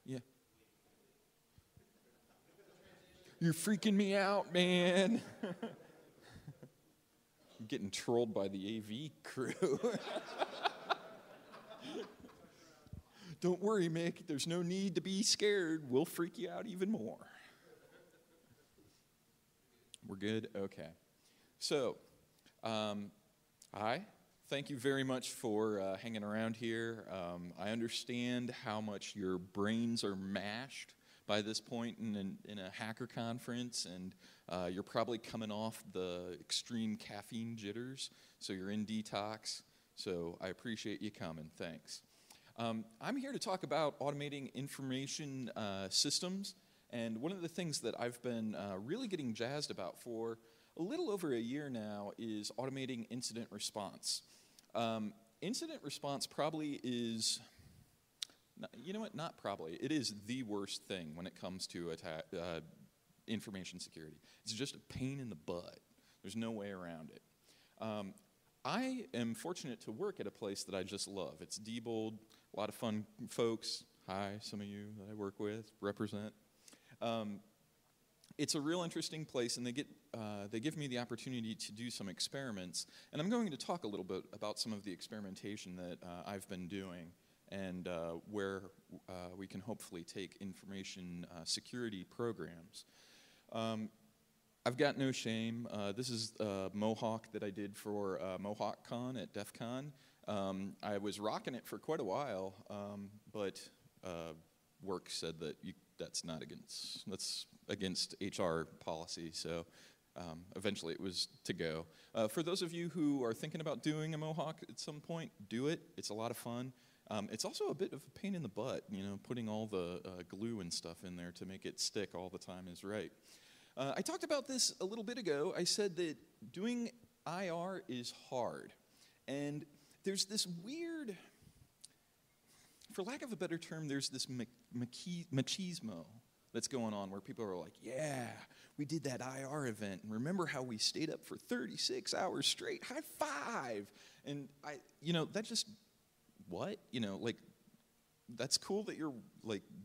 Yeah. You're freaking me out, man. I'm getting trolled by the AV crew. Don't worry, Mick. There's no need to be scared. We'll freak you out even more. We're good? Okay. So, hi. Thank you very much for hanging around here. I understand how much your brains are mashed by this point in a hacker conference, and you're probably coming off the extreme caffeine jitters, so you're in detox. So I appreciate you coming. Thanks. I'm here to talk about automating information systems, and one of the things that I've been really getting jazzed about for a little over a year now is automating incident response. Incident response probably is, you know what, not probably, it is the worst thing when it comes to information security. It's just a pain in the butt. There's no way around it. I am fortunate to work at a place that I just love. It's Diebold, a lot of fun folks. Hi, some of you that I work with, represent. It's a real interesting place, and they give me the opportunity to do some experiments. And I'm going to talk a little bit about some of the experimentation that I've been doing and where we can hopefully take information security programs. I've got no shame. This is Mohawk that I did for MohawkCon at DEF CON. I was rocking it for quite a while, but work said that that's against HR policy, so eventually it was to go. For those of you who are thinking about doing a Mohawk at some point, do it. It's a lot of fun. It's also a bit of a pain in the butt, putting all the glue and stuff in there to make it stick all the time is right. I talked about this a little bit ago. I said that doing IR is hard. And there's this weird, for lack of a better term, there's this machismo that's going on where people are like, yeah, we did that IR event, and remember how we stayed up for 36 hours straight? High five! And that just, what? That's cool that you're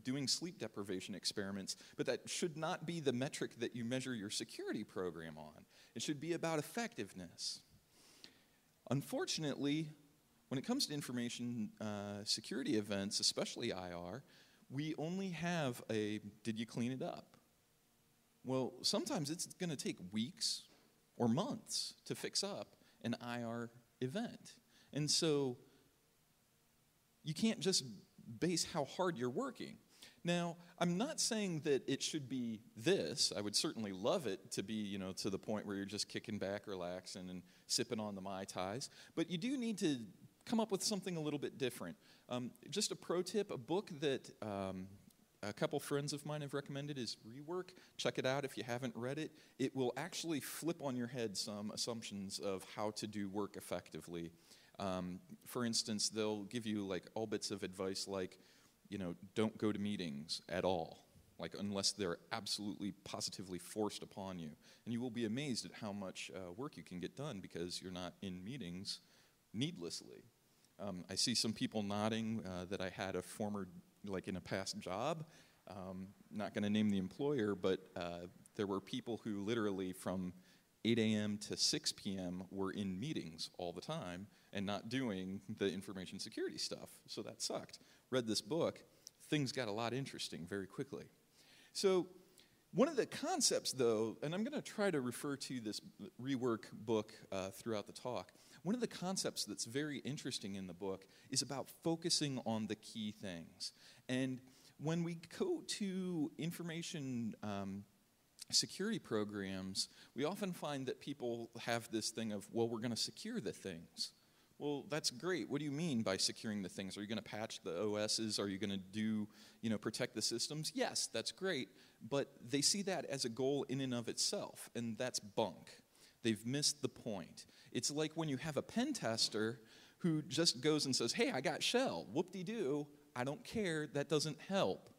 doing sleep deprivation experiments, but that should not be the metric that you measure your security program on. It should be about effectiveness. Unfortunately, when it comes to information security events, especially IR, we only have did you clean it up? Well, sometimes it's going to take weeks or months to fix up an IR event. And so you can't just base how hard you're working. Now, I'm not saying that it should be this. I would certainly love it to be, to the point where you're just kicking back, relaxing, and sipping on the Mai Tais. But you do need to come up with something a little bit different. Just a pro tip, a book that a couple friends of mine have recommended is Rework. Check it out if you haven't read it. It will actually flip on your head some assumptions of how to do work effectively. For instance, they'll give you all bits of advice like, don't go to meetings at all, unless they're absolutely positively forced upon you. And you will be amazed at how much work you can get done because you're not in meetings needlessly. I see some people nodding that I had a former, in a past job. Not going to name the employer, but there were people who literally from 8 a.m. to 6 p.m. were in meetings all the time and not doing the information security stuff. So that sucked. Read this book. Things got a lot interesting very quickly. So one of the concepts, though, and I'm going to try to refer to this Rework book throughout the talk, one of the concepts that's very interesting in the book is about focusing on the key things. And when we go to information security programs, we often find that people have this thing of, well, we're going to secure the things. Well, that's great. What do you mean by securing the things? Are you going to patch the OSs? Are you going to do, protect the systems? Yes, that's great. But they see that as a goal in and of itself, and that's bunk. They've missed the point. It's like when you have a pen tester who just goes and says, hey, I got shell. Whoop-de-doo. I don't care. That doesn't help.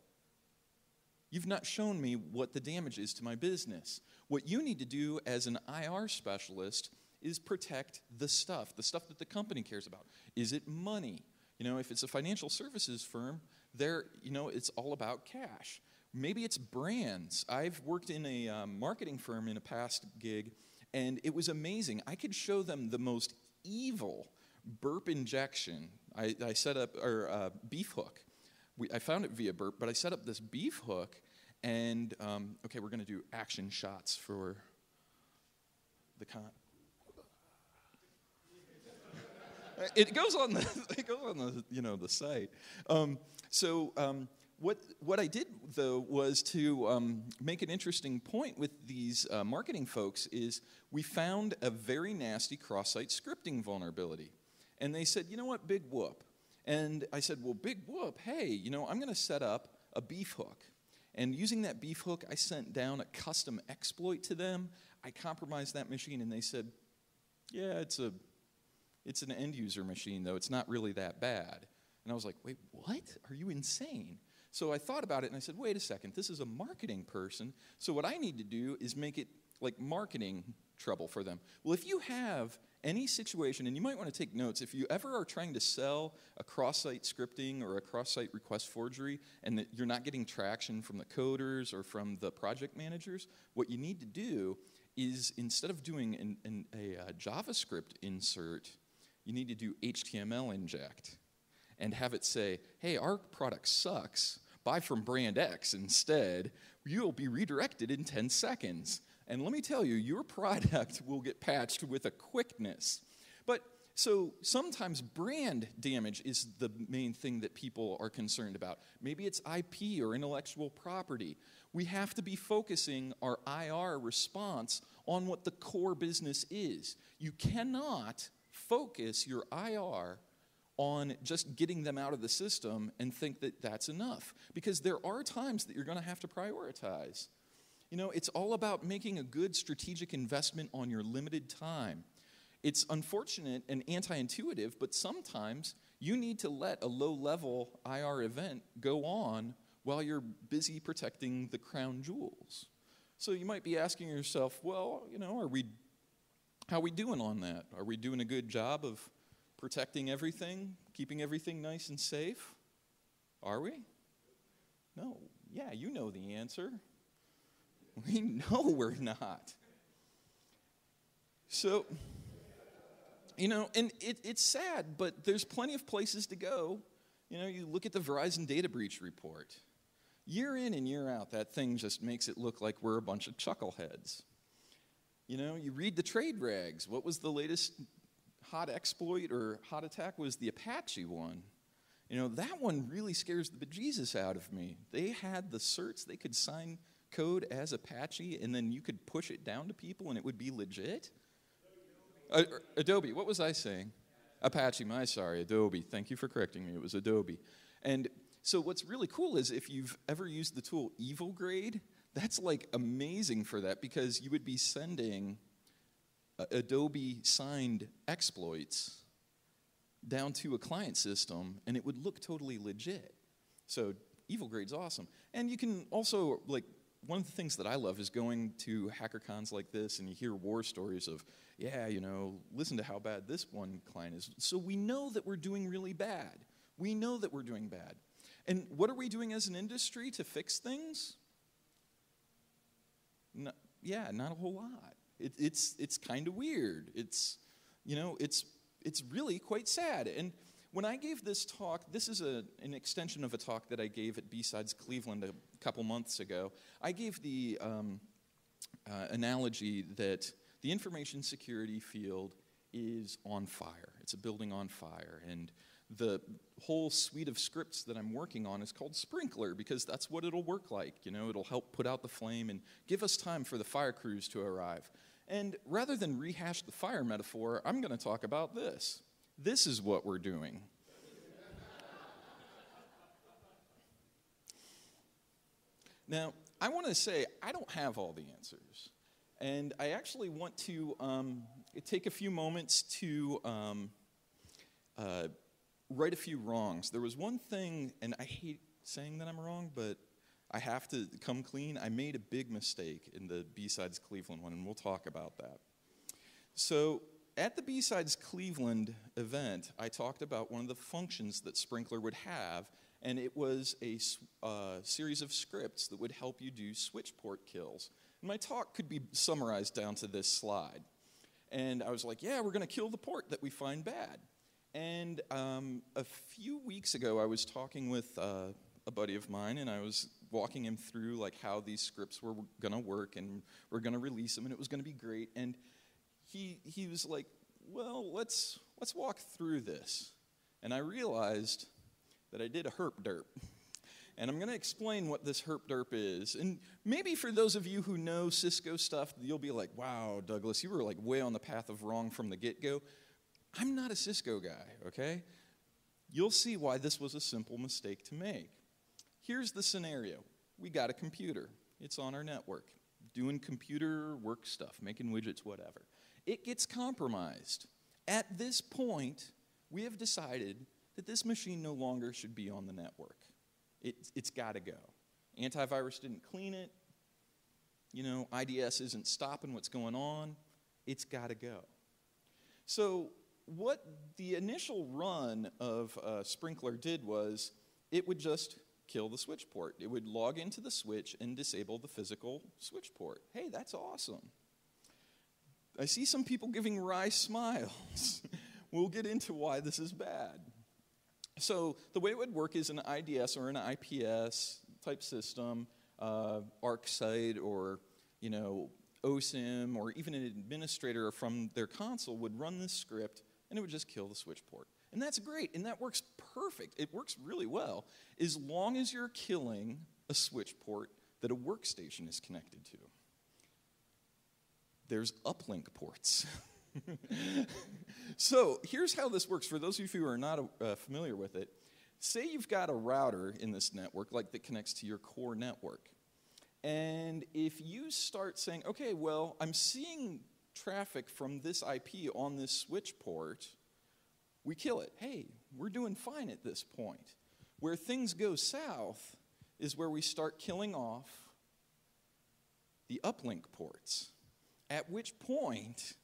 You've not shown me what the damage is to my business. What you need to do as an IR specialist is protect the stuff that the company cares about. Is it money? If it's a financial services firm, it's all about cash. Maybe it's brands. I've worked in a marketing firm in a past gig, and it was amazing. I could show them the most evil burp injection. I set up, or beef hook. I found it via burp, but I set up this beef hook, and okay, we're going to do action shots for the It goes on the site. What I did though was to make an interesting point with these marketing folks is we found a very nasty cross-site scripting vulnerability, and they said, you know what, big whoop. And I said, well, big whoop. Hey, I'm going to set up a beef hook, and using that beef hook, I sent down a custom exploit to them. I compromised that machine, and they said, yeah, it's an end-user machine, though. It's not really that bad. And I was like, wait, what? Are you insane? So I thought about it, and I said, wait a second. This is a marketing person. So what I need to do is make it like marketing trouble for them. Well, if you have any situation, and you might want to take notes, if you ever are trying to sell a cross-site scripting or a cross-site request forgery and that you're not getting traction from the coders or from the project managers, what you need to do is instead of doing a JavaScript insert, you need to do HTML inject and have it say, hey, our product sucks, buy from brand X instead, you'll be redirected in 10 seconds. And let me tell you, your product will get patched with a quickness. But so sometimes brand damage is the main thing that people are concerned about. Maybe it's IP or intellectual property. We have to be focusing our IR response on what the core business is. You cannot focus your IR on just getting them out of the system and think that that's enough. Because there are times that you're going to have to prioritize. It's all about making a good strategic investment on your limited time. It's unfortunate and anti-intuitive, but sometimes you need to let a low-level IR event go on while you're busy protecting the crown jewels. So you might be asking yourself, well, how are we doing on that? Are we doing a good job of protecting everything, keeping everything nice and safe? Are we? No. Yeah, you know the answer. We know we're not. So, and it's sad, but there's plenty of places to go. You look at the Verizon data breach report. Year in and year out, that thing just makes it look like we're a bunch of chuckleheads. You read the trade rags. What was the latest hot exploit or hot attack? Was the Apache one. That one really scares the bejesus out of me. They had the certs, they could sign code as Apache, and then you could push it down to people and it would be legit? Adobe, what was I saying? Apache, sorry, Adobe. Thank you for correcting me. It was Adobe. And so what's really cool is if you've ever used the tool EvilGrade, that's like amazing for that because you would be sending Adobe signed exploits down to a client system and it would look totally legit. So EvilGrade's awesome. And you can also, one of the things that I love is going to HackerCons like this and you hear war stories of, listen to how bad this one client is. So we know that we're doing really bad. We know that we're doing bad. And what are we doing as an industry to fix things? Not a whole lot. It's kind of weird. It's really quite sad. And when I gave this talk, this is an extension of a talk that I gave at B-Sides Cleveland a couple months ago. I gave the analogy that the information security field is on fire. It's a building on fire. And the whole suite of scripts that I'm working on is called Sprinkler because that's what it'll work like. It'll help put out the flame and give us time for the fire crews to arrive. And rather than rehash the fire metaphor, I'm going to talk about this. This is what we're doing. Now, I want to say I don't have all the answers. And I actually want to take a few moments to right a few wrongs. There was one thing, and I hate saying that I'm wrong, but I have to come clean. I made a big mistake in the B-Sides Cleveland one, and we'll talk about that. So at the B-Sides Cleveland event, I talked about one of the functions that Sprinkler would have, And it was a series of scripts that would help you do switch port kills. And my talk could be summarized down to this slide. And I was like, yeah, we're going to kill the port that we find bad. And a few weeks ago, I was talking with a buddy of mine, and I was walking him through like how these scripts were going to work, and we're going to release them, and it was going to be great. And he was like, well, let's walk through this. And I realized that I did a HERP DERP. And I'm going to explain what this HERP DERP is. And maybe for those of you who know Cisco stuff, you'll be like, wow, Douglas, you were like way on the path of wrong from the get-go. I'm not a Cisco guy, okay? You'll see why this was a simple mistake to make. Here's the scenario. We got a computer. It's on our network, doing computer work stuff, making widgets, whatever. It gets compromised. At this point, we have decided that this machine no longer should be on the network. It's got to go. Antivirus didn't clean it. You know, IDS isn't stopping what's going on. It's got to go. So what the initial run of Sprinkler did was it would just kill the switch port. It would log into the switch and disable the physical switch port. Hey, that's awesome. I see some people giving wry smiles. We'll get into why this is bad. So the way it would work is an IDS or an IPS type system, ArcSight or, you know, OSIM or even an administrator from their console would run this script and it would just kill the switch port. And that's great, and that works perfect. It works really well as long as you're killing a switch port that a workstation is connected to. There's uplink ports. So here's how this works. For those of you who are not familiar with it, say you've got a router in this network like that connects to your core network. And if you start saying, okay, well, I'm seeing traffic from this IP on this switch port, we kill it. Hey, we're doing fine at this point. Where things go south is where we start killing off the uplink ports, at which point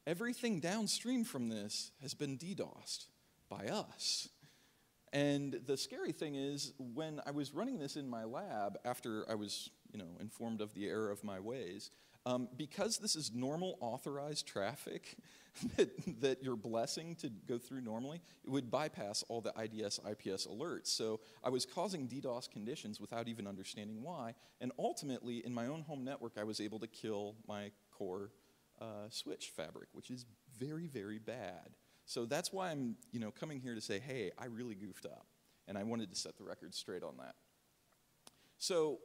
everything downstream from this has been DDoSed by us. And the scary thing is, when I was running this in my lab, after I was, informed of the error of my ways, because this is normal authorized traffic that you're blessing to go through normally, it would bypass all the IDS, IPS alerts. So I was causing DDoS conditions without even understanding why. And ultimately, in my own home network, I was able to kill my core switch fabric, which is very, very bad. So that's why I'm, coming here to say, hey, I really goofed up, and I wanted to set the record straight on that. So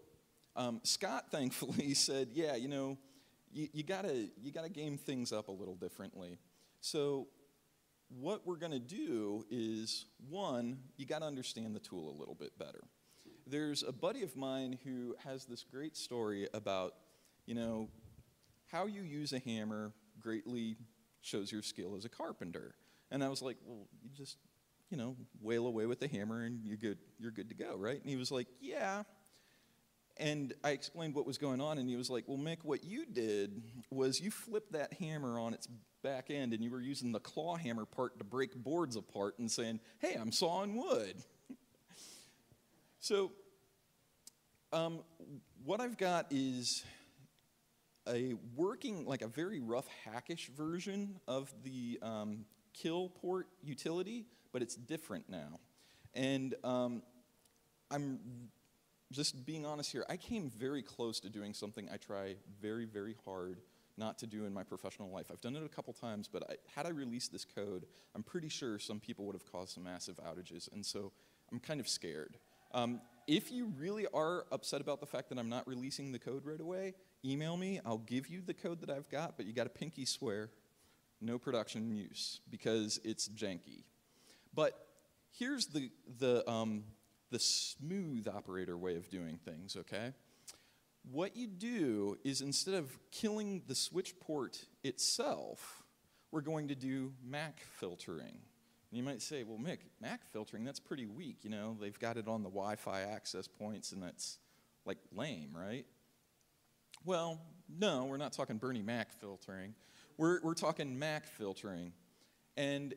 Scott, thankfully, said, yeah, you gotta game things up a little differently. So what we're going to do is, one, you got to understand the tool a little bit better. There's a buddy of mine who has this great story about, how you use a hammer greatly shows your skill as a carpenter. And I was like, well, you just, wail away with the hammer and you're good to go, right? And he was like, yeah. And I explained what was going on, and he was like, well, Mick, what you did was you flipped that hammer on its back end, and you were using the claw hammer part to break boards apart and saying, hey, I'm sawing wood. So what I've got is a working, like a very rough hackish version of the kill port utility, but it's different now. And I'm just being honest here, I came very close to doing something I try very, very hard not to do in my professional life. I've done it a couple times, but had I released this code, I'm pretty sure some people would have caused some massive outages, and so I'm kind of scared. If you really are upset about the fact that I'm not releasing the code right away, email me. I'll give you the code that I've got, but you got to pinky swear, no production use, because it's janky. But here's the smooth operator way of doing things, okay? What you do is, instead of killing the switch port itself, we're going to do MAC filtering. And you might say, well, Mick, MAC filtering, that's pretty weak. They've got it on the Wi-Fi access points, and that's, like, lame, right? Well, no, we're not talking Bernie Mac filtering. We're talking MAC filtering. And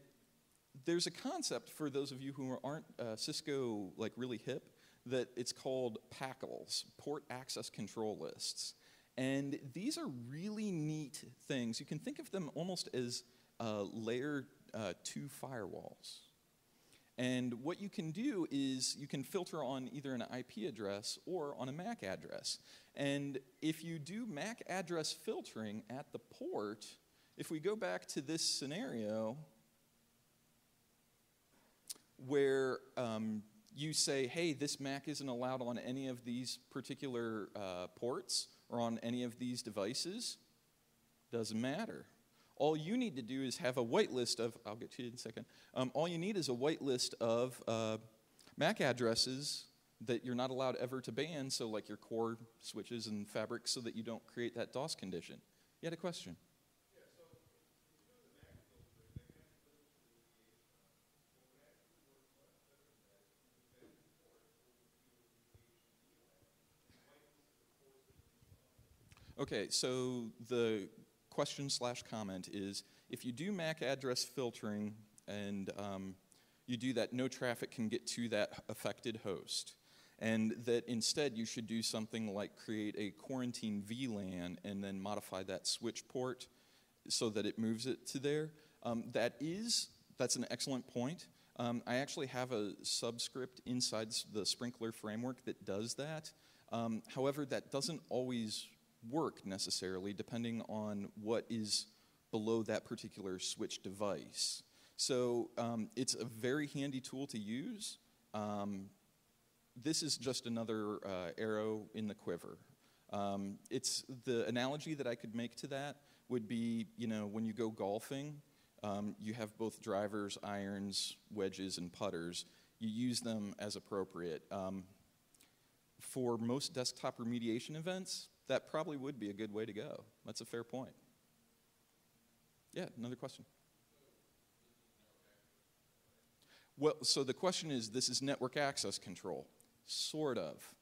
there's a concept for those of you who aren't Cisco like really hip that it's called PACLs, Port Access Control Lists. And these are really neat things. You can think of them almost as layer 2 firewalls. And what you can do is you can filter on either an IP address or on a MAC address. And if you do MAC address filtering at the port, if we go back to this scenario where you say, hey, this MAC isn't allowed on any of these particular ports or on any of these devices, doesn't matter. All you need to do is have a whitelist of, I'll get to you in a second, all you need is a whitelist of MAC addresses that you're not allowed ever to ban, so like your core switches and fabrics, so that you don't create that DOS condition. You had a question? Okay, so the question/comment is, if you do MAC address filtering and you do that, no traffic can get to that affected host. And that instead you should do something like create a quarantine VLAN and then modify that switch port so that it moves it to there. That's an excellent point. I actually have a subscript inside the Sprinkler framework that does that. However, that doesn't always work necessarily, depending on what is below that particular switch device. So it's a very handy tool to use. This is just another arrow in the quiver. It's the analogy that I could make to that would be, you know, when you go golfing, you have both drivers, irons, wedges, and putters. You use them as appropriate. For most desktop remediation events, that probably would be a good way to go. That's a fair point. Yeah, another question. Well, so the question is, this is network access control. Sort of.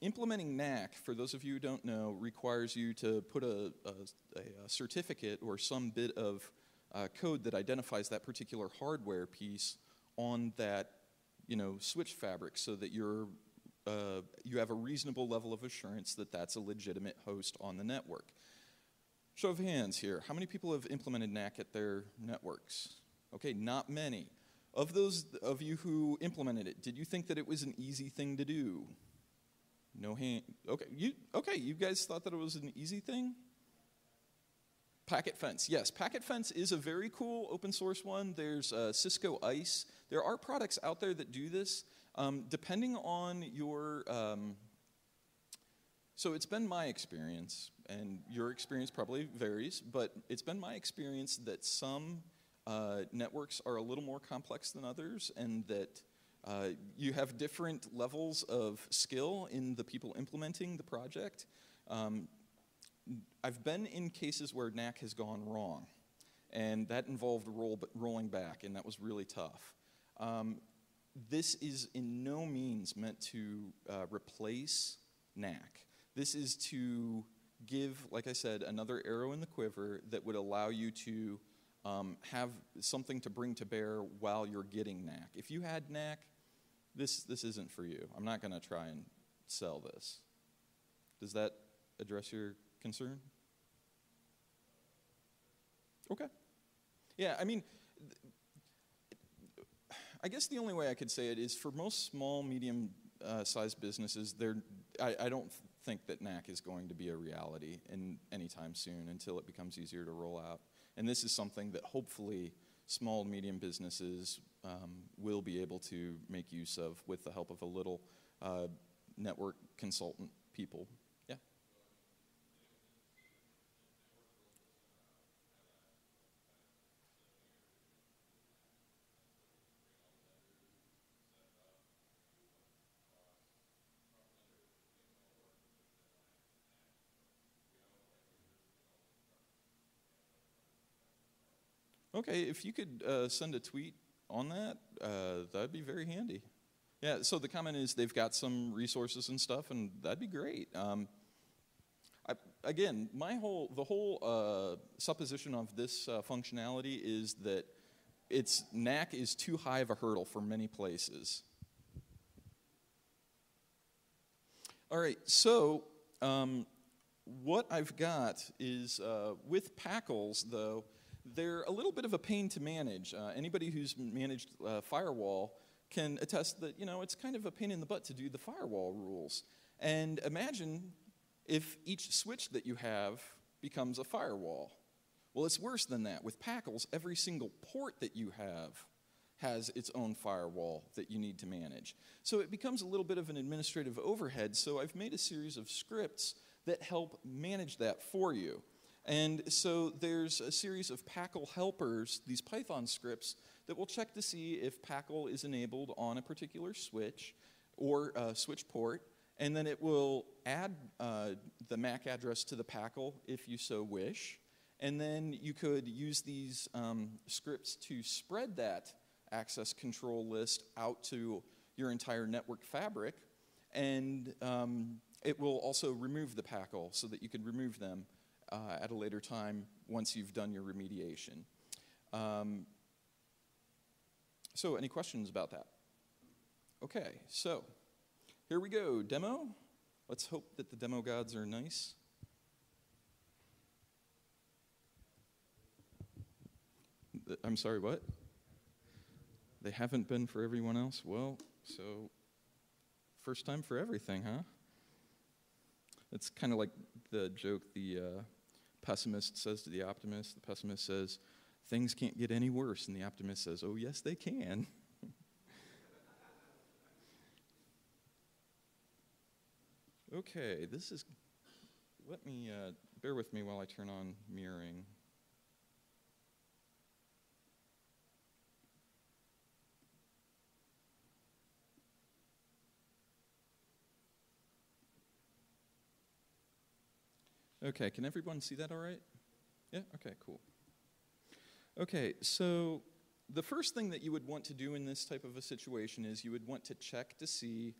Implementing NAC, for those of you who don't know, requires you to put a certificate or some bit of code that identifies that particular hardware piece on that, you know, switch fabric, so that you have a reasonable level of assurance that that's a legitimate host on the network. Show of hands here. How many people have implemented NAC at their networks? Okay, not many. Of those of you who implemented it, did you think that it was an easy thing to do? No hand. Okay, you guys thought that it was an easy thing? Packet Fence, yes. Packet Fence is a very cool open source one. There's Cisco ICE. There are products out there that do this. Depending on your, so it's been my experience, and your experience probably varies, but it's been my experience that some networks are a little more complex than others, and that you have different levels of skill in the people implementing the project. I've been in cases where NAC has gone wrong, and that involved rolling back, and that was really tough. This is in no means meant to replace NAC. This is to give, like I said, another arrow in the quiver that would allow you to have something to bring to bear while you're getting NAC. If you had NAC, this isn't for you. I'm not going to try and sell this. Does that address your concern? Okay. Yeah, I mean, I guess the only way I could say it is for most small, medium-sized businesses, I don't think that NAC is going to be a reality in anytime soon until it becomes easier to roll out. And this is something that hopefully small, medium businesses will be able to make use of with the help of a little network consultant people. Yeah. Okay, if you could send a tweet on that, that'd be very handy. Yeah, so the comment is they've got some resources and stuff, and that'd be great. Again, the whole supposition of this functionality is that NAC is too high of a hurdle for many places. All right, so what I've got is with PACLs, though, they're a little bit of a pain to manage. Anybody who's managed firewall can attest that, it's kind of a pain in the butt to do the firewall rules. And imagine if each switch that you have becomes a firewall. Well, it's worse than that. With PACLs, every single port that you have has its own firewall that you need to manage. So it becomes a little bit of an administrative overhead, so I've made a series of scripts that help manage that for you. And so there's a series of PACL helpers, these Python scripts, that will check to see if PACL is enabled on a particular switch or switch port, and then it will add the MAC address to the PACL if you so wish. And then you could use these scripts to spread that access control list out to your entire network fabric, and it will also remove the PACL so that you could remove them at a later time once you've done your remediation. So any questions about that? Okay, so here we go, demo. Let's hope that the demo gods are nice. I'm sorry, what? They haven't been for everyone else? Well, so first time for everything, huh? It's kind of like the joke the pessimist says to the optimist. The pessimist says, things can't get any worse. And the optimist says, oh, yes, they can. Okay, let me, bear with me while I turn on mirroring. Okay, can everyone see that all right? Yeah, okay, cool. Okay, so the first thing that you would want to do in this type of a situation is you would want to check to see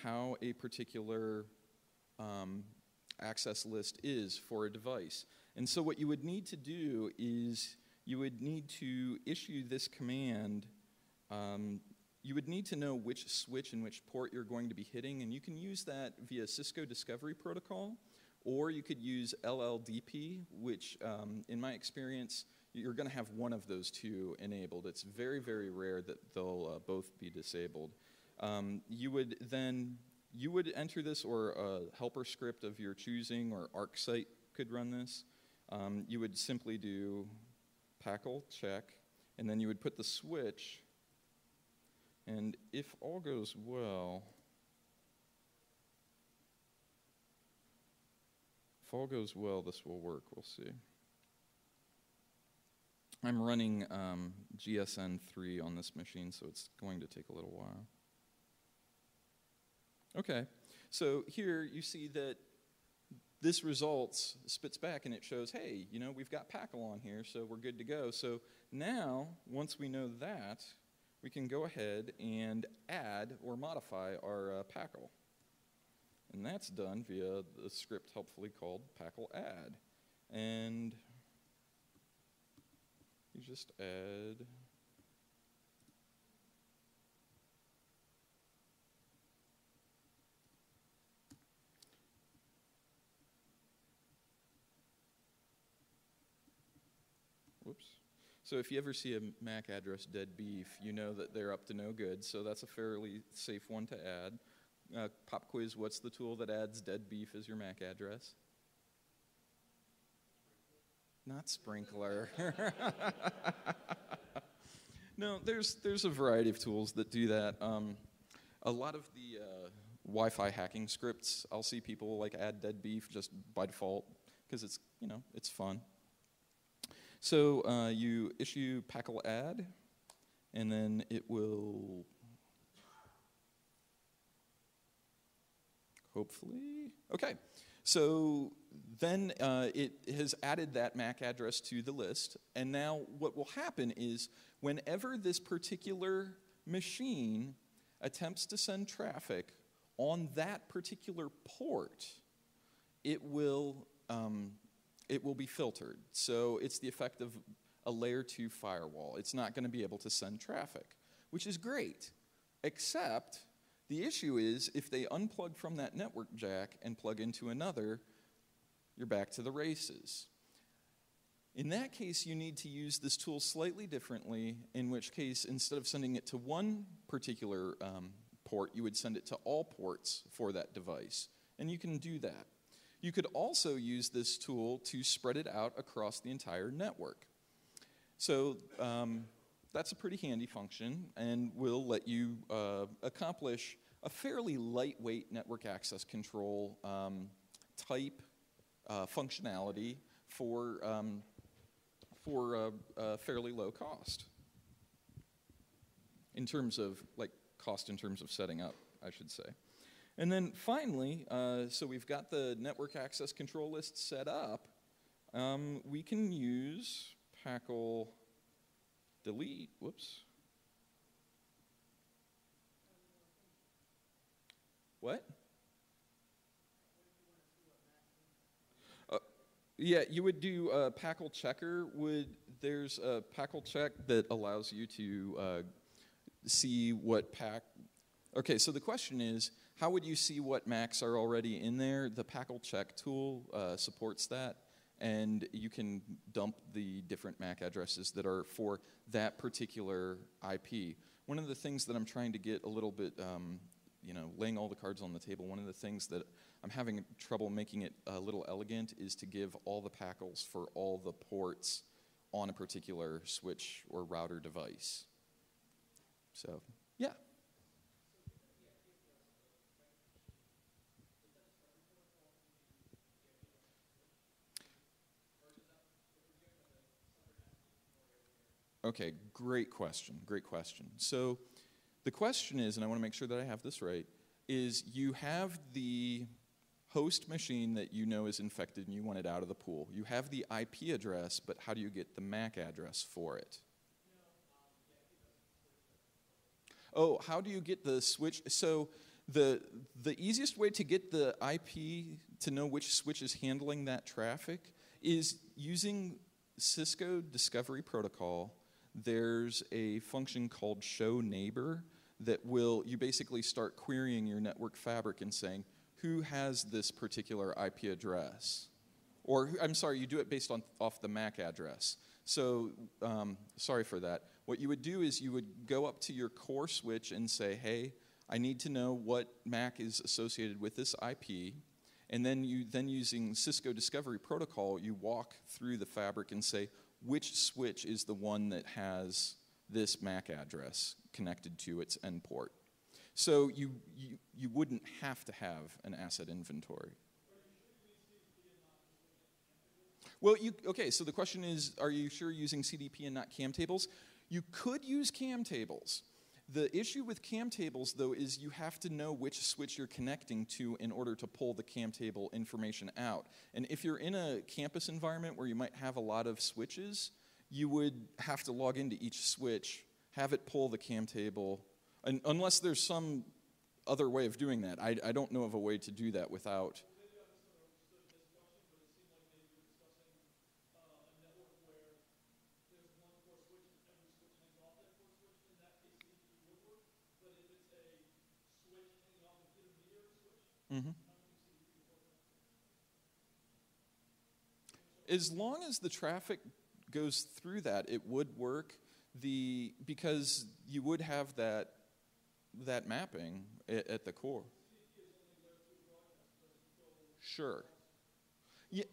how a particular access list is for a device. And so what you would need to do is you would need to issue this command. You would need to know which switch and which port you're going to be hitting, and you can use that via Cisco Discovery Protocol. Or you could use LLDP, which in my experience, you're going to have one of those two enabled. It's very, very rare that they'll both be disabled. You would enter this, or a helper script of your choosing, or ArcSight could run this. You would simply do PACL check, and then you would put the switch, and if all goes well, this will work. We'll see. I'm running GSN 3 on this machine, so it's going to take a little while. Okay, so here you see that this results spits back, and it shows, hey, we've got PACL on here, so we're good to go. So now, once we know that, we can go ahead and add or modify our PACL. And that's done via the script helpfully called PACL Add. And you just add whoops. So if you ever see a MAC address dead beef, you know that they're up to no good, so that's a fairly safe one to add. Pop quiz, what's the tool that adds dead beef as your MAC address? Not Sprinkler. No, there's a variety of tools that do that. A lot of the Wi-Fi hacking scripts, I'll see people add dead beef just by default because it's it's fun. So you issue PACL Add, and then it will hopefully. Okay, so then it has added that MAC address to the list, and now what will happen is whenever this particular machine attempts to send traffic on that particular port, it will be filtered. So it's the effect of a layer 2 firewall. It's not going to be able to send traffic, which is great, except the issue is if they unplug from that network jack and plug into another, you're back to the races. In that case, you need to use this tool slightly differently, in which case, instead of sending it to one particular port, you would send it to all ports for that device. And you can do that. You could also use this tool to spread it out across the entire network. So that's a pretty handy function and will let you accomplish a fairly lightweight network access control type functionality for fairly low cost. In terms of, like, cost in terms of setting up, I should say. And then finally, so we've got the network access control list set up. We can use PACL delete, whoops. What? Yeah, you would do a PACL checker. There's a PACL check that allows you to see what Okay, so the question is, how would you see what MACs are already in there? The PACL check tool supports that, and you can dump the different MAC addresses that are for that particular IP. One of the things that I'm trying to get a little bit, laying all the cards on the table, one of the things that I'm having trouble making it a little elegant is to give all the PACLs for all the ports on a particular switch or router device. So, yeah. Okay, great question, great question. So the question is, and I want to make sure that I have this right, is you have the host machine that you know is infected and you want it out of the pool. You have the IP address, but how do you get the MAC address for it? Oh, how do you get the switch? So the easiest way to get the IP to know which switch is handling that traffic is using Cisco Discovery Protocol. There's a function called show neighbor that you basically start querying your network fabric and saying, who has this particular IP address? Or, I'm sorry, you do it based off the MAC address. So, sorry for that. What you would do is you would go up to your core switch and say, hey, I need to know what MAC is associated with this IP. And then using Cisco Discovery Protocol, you walk through the fabric and say, which switch is the one that has this MAC address connected to its end port. So you wouldn't have to have an asset inventory. Well, okay, so the question is, are you sure using CDP and not CAM tables? You could use CAM tables. The issue with CAM tables, though, is you have to know which switch you're connecting to in order to pull the CAM table information out. And if you're in a campus environment where you might have a lot of switches, you would have to log into each switch, have it pull the CAM table, unless there's some other way of doing that. I don't know of a way to do that without. Mm-hmm. As long as the traffic goes through that, it would work. Because you would have that mapping at the core. Sure. Yeah.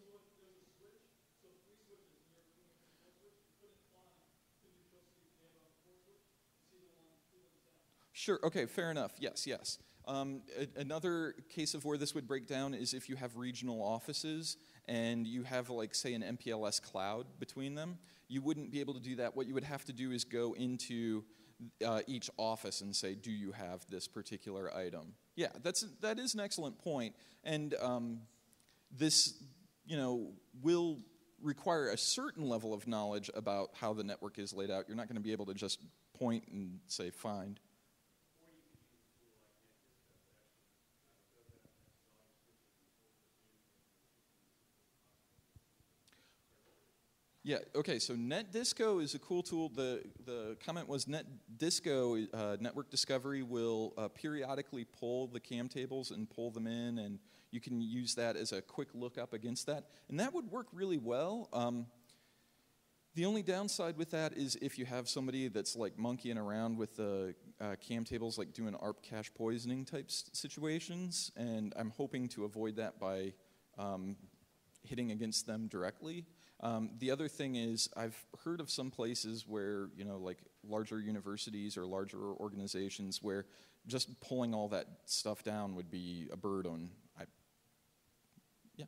Sure. Okay. Fair enough. Yes. Yes. Another case of where this would break down is if you have regional offices and you have, like, say, an MPLS cloud between them. You wouldn't be able to do that. What you would have to do is go into each office and say, do you have this particular item? Yeah, that is an excellent point. And this, will require a certain level of knowledge about how the network is laid out. You're not going to be able to just point and say, find. Yeah, okay, so NetDisco is a cool tool. The comment was NetDisco, Network Discovery, will periodically pull the cam tables and pull them in, and you can use that as a quick lookup against that. And that would work really well. The only downside with that is if you have somebody that's like monkeying around with the cam tables, like doing ARP cache poisoning type situations, and I'm hoping to avoid that by hitting against them directly. The other thing is I've heard of some places where, like larger universities or larger organizations where just pulling all that stuff down would be a burden. Yeah.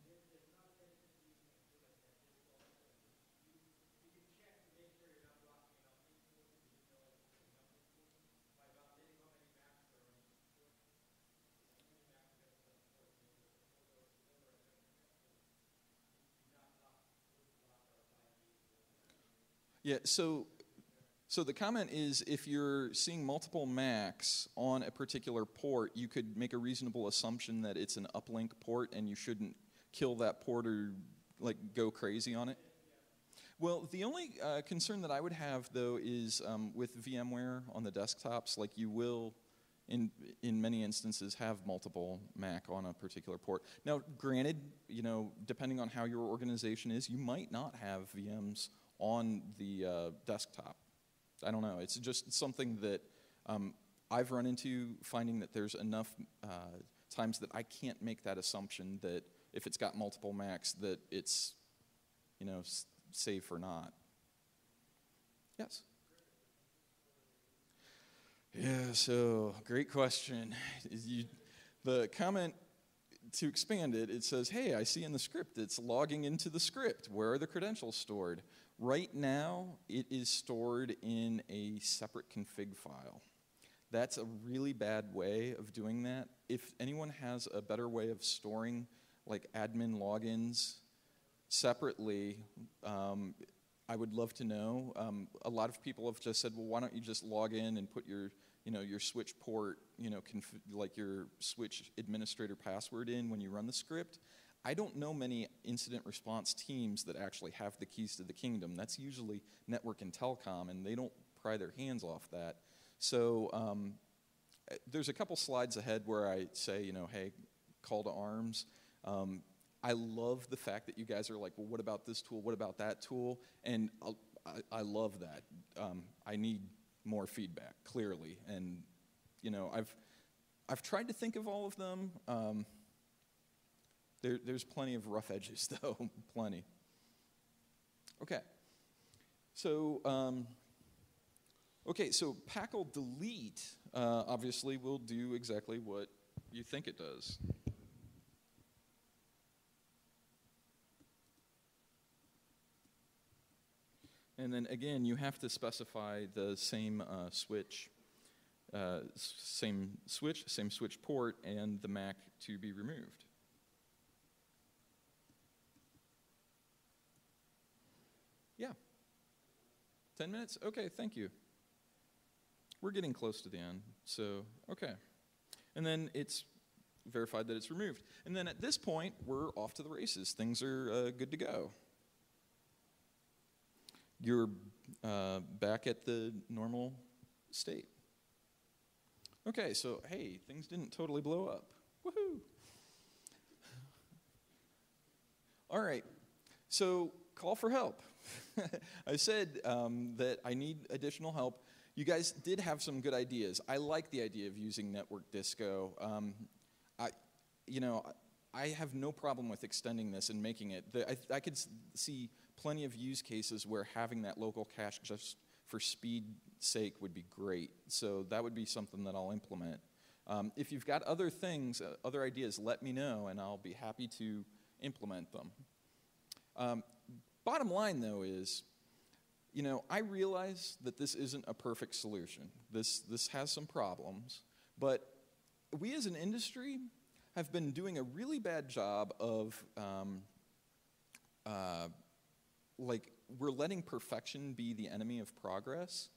Yeah, so the comment is if you're seeing multiple MACs on a particular port, you could make a reasonable assumption that it's an uplink port and you shouldn't kill that port or like go crazy on it. Well, the only concern that I would have though is with VMware on the desktops, like you will in many instances have multiple Mac on a particular port. Now, granted, depending on how your organization is, you might not have VMs on the desktop. I don't know. It's just something that I've run into, finding that there's enough times that I can't make that assumption that if it's got multiple Macs that it's, safe or not. Yes? Yeah, so great question. The comment, to expand it, it says, hey, I see in the script it's logging into the script. Where are the credentials stored? Right now, it is stored in a separate config file. That's a really bad way of doing that. If anyone has a better way of storing like admin logins separately, I would love to know. A lot of people have just said, well, why don't you just log in and put your switch port, like your switch administrator password in when you run the script. I don't know many incident response teams that actually have the keys to the kingdom. That's usually network and telecom, and they don't pry their hands off that. So there's a couple slides ahead where I say, hey, call to arms. I love the fact that you guys are like, well, what about this tool? What about that tool? And I love that. I need more feedback, clearly. And, I've tried to think of all of them. There's plenty of rough edges, though, plenty. Okay. So, PACL delete obviously will do exactly what you think it does. And then again, you have to specify the same switch, same switch port, and the MAC to be removed. Yeah. 10 minutes? Okay, thank you. We're getting close to the end, so okay. And then it's verified that it's removed. And then at this point, we're off to the races. Things are good to go. You're back at the normal state. Okay, so hey, things didn't totally blow up. Woohoo! All right, so call for help. I said that I need additional help. You guys did have some good ideas. I like the idea of using network disco. I have no problem with extending this and making it. I could see plenty of use cases where having that local cache just for speed sake would be great. So that would be something that I'll implement. If you've got other things, other ideas, let me know, and I'll be happy to implement them. Bottom line, though, is, I realize that this isn't a perfect solution. This has some problems, but we as an industry have been doing a really bad job of, we're letting perfection be the enemy of progress.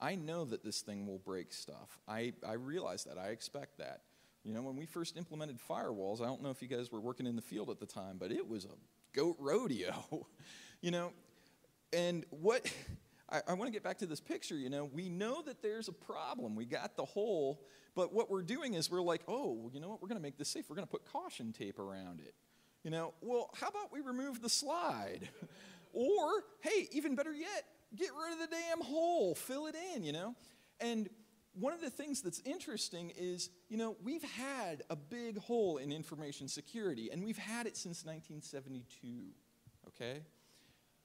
I know that this thing will break stuff. I realize that. I expect that. When we first implemented firewalls, I don't know if you guys were working in the field at the time, but it was a goat rodeo. And what, I want to get back to this picture, we know that there's a problem. We got the hole, but what we're doing is we're like, oh, you know what, we're going to make this safe. We're going to put caution tape around it. Well, how about we remove the slide? Or, hey, even better yet, get rid of the damn hole, fill it in, And one of the things that's interesting is, we've had a big hole in information security, and we've had it since 1972, okay?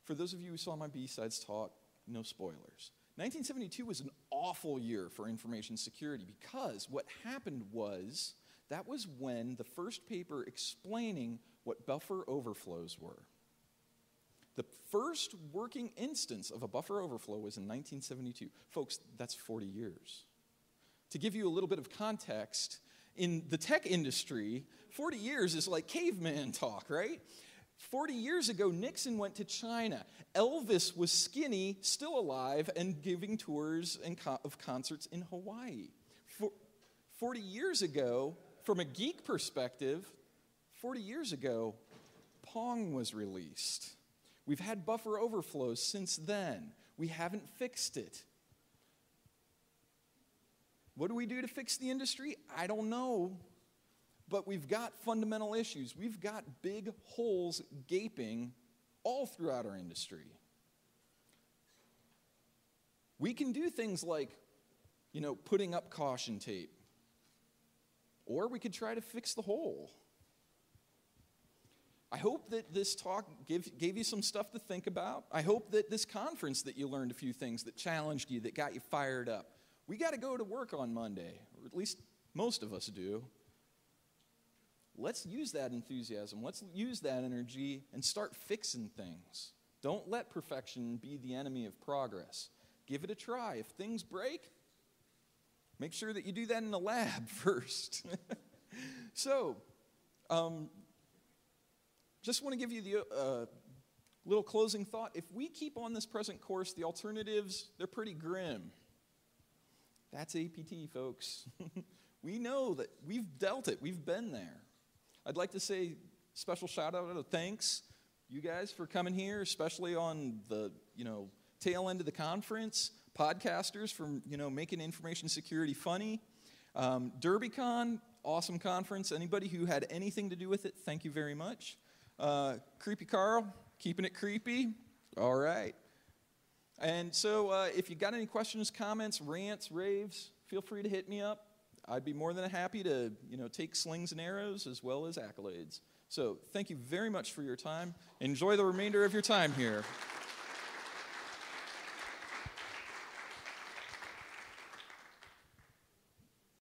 For those of you who saw my B-Sides talk, no spoilers. 1972 was an awful year for information security because what happened was that was when the first paper explaining what buffer overflows were. The first working instance of a buffer overflow was in 1972. Folks, that's 40 years. To give you a little bit of context, in the tech industry, 40 years is like caveman talk, right? 40 years ago, Nixon went to China. Elvis was skinny, still alive, and giving tours of concerts in Hawaii. 40 years ago, from a geek perspective, 40 years ago, Pong was released. We've had buffer overflows since then. We haven't fixed it. What do we do to fix the industry? I don't know. But we've got fundamental issues. We've got big holes gaping all throughout our industry. We can do things like, putting up caution tape. Or we could try to fix the hole. I hope that this talk gave you some stuff to think about. I hope that this conference that you learned a few things that challenged you, that got you fired up. We got to go to work on Monday, or at least most of us do. Let's use that enthusiasm. Let's use that energy and start fixing things. Don't let perfection be the enemy of progress. Give it a try. If things break, make sure that you do that in the lab first. So, just want to give you the little closing thought. If we keep on this present course, the alternatives, they're pretty grim. That's APT, folks. We know that we've dealt it. We've been there. I'd like to say special shout out and thanks you guys for coming here, especially on the tail end of the conference. Podcasters for making information security funny. DerbyCon, awesome conference. Anybody who had anything to do with it, thank you very much. Creepy Carl, keeping it creepy. All right. And so if you got any questions, comments, rants, raves, feel free to hit me up. I'd be more than happy to, take slings and arrows as well as accolades. So thank you very much for your time. Enjoy the remainder of your time here.